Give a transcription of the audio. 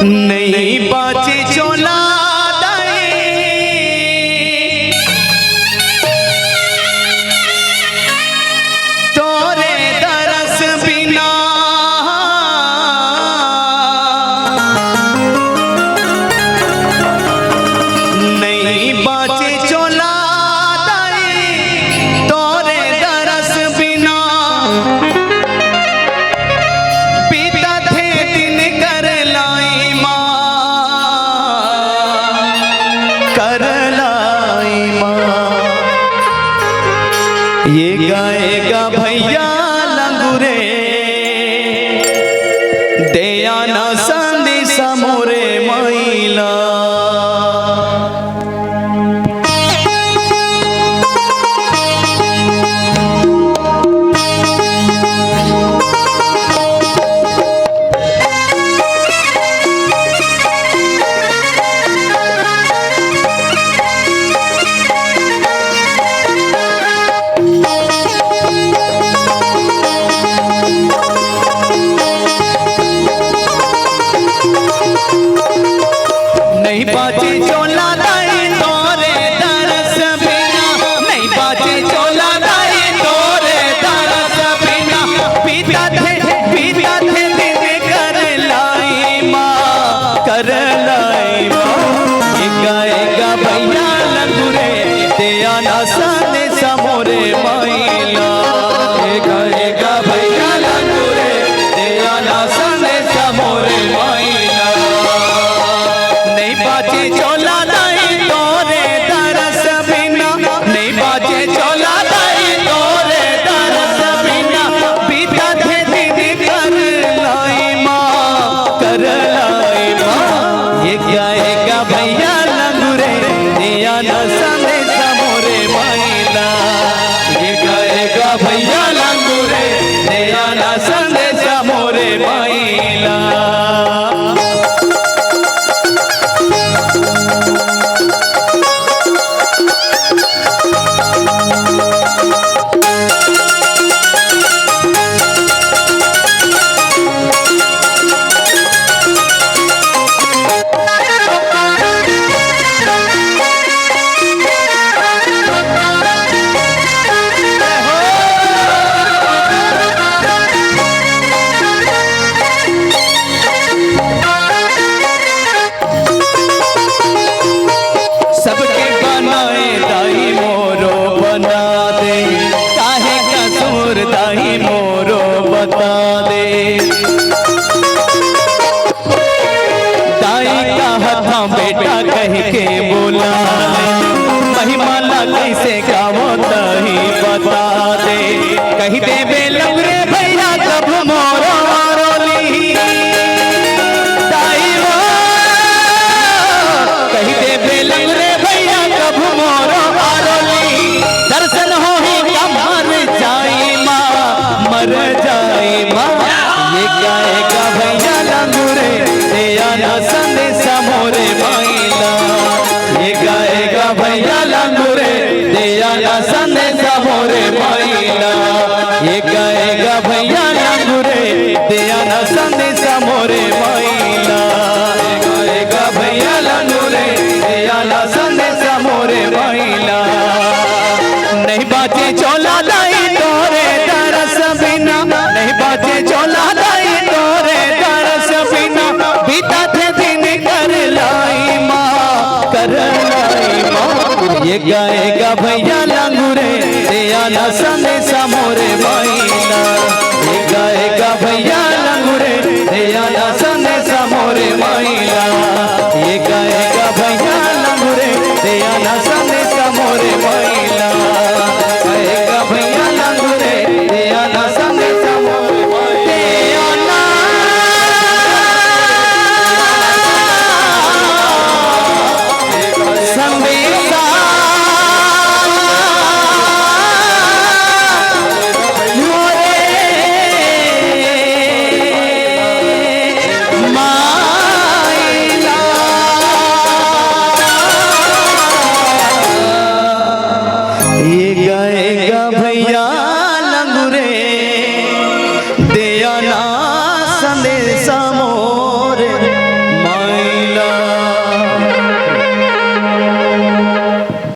नहीं बाचे चोला तोरे दरस बिना नहीं बाचे चोला तोरे दरस बिना पीता थे दिन कर लाई ये गाएगा भैया लंगुरे दया ना संदेश मोरे मैला नहीं बाचे चोला दाई तोरे दरस बिना नहीं बाचे चोला दाई तोरे दरस बिना पीता थे दिन कर लाई माँ ये गाएगा भैया लंगुरे दया ना संदेश मोरे मैला ये गाएगा भैया लंगुरे दया ना संदेश मोरे मैला नहीं बाजे चोला दाई तोरे दरस बिना नहीं बाजे चोला दाई तोरे दरस बिना पीता थे दिन कर लाई माँ ये गाएगा भैया लंगुरे दिया न संदेश मोरे मैला ये गाएगा भैया लंगुरे दिया न संदेश मोरे मैला सबके बनाए दाई मोरो बना दे काहे कसूर दाई मोरो बता दे दाई का हथा बेटा कह के बोला महिमाला कैसे गावो दही बता दे कही दे बेलम रे भैया कब मोरो रोली दाई वो कही दे बेलम रे भैया कब मोरो आरोली दर्शन हो ही मर जाई माँ ये गाएगा भैया लंगुरे दया ना संदेश मोरे मैला ये गाएगा भैया लंगुरे दया ना संदेश मोरे मैला ये गाएगा भैया लंगुरे दया ना संदेश मोरे मैला ये गाएगा भैया लंगुरे दया ना संदेश मोरे मैला नहीं बाजे चोला दाई तोरे दरस बिना नहीं बाजे चोला दाई तोरे दरस बिना बीता थे दिन कर लाई माँ ये गाएगा भैया लंगुरे दया ना संदेश मोरे मैला ये गाएगा भैया लंगुरे दया ना संदेश मोरे मैला ये गाएगा भैया लंगुरे दया ना संदेश मोरे मैला गाएगा भैया लंगुरे दया ना संदेश मोरे मैला संदेशा मोरे भैया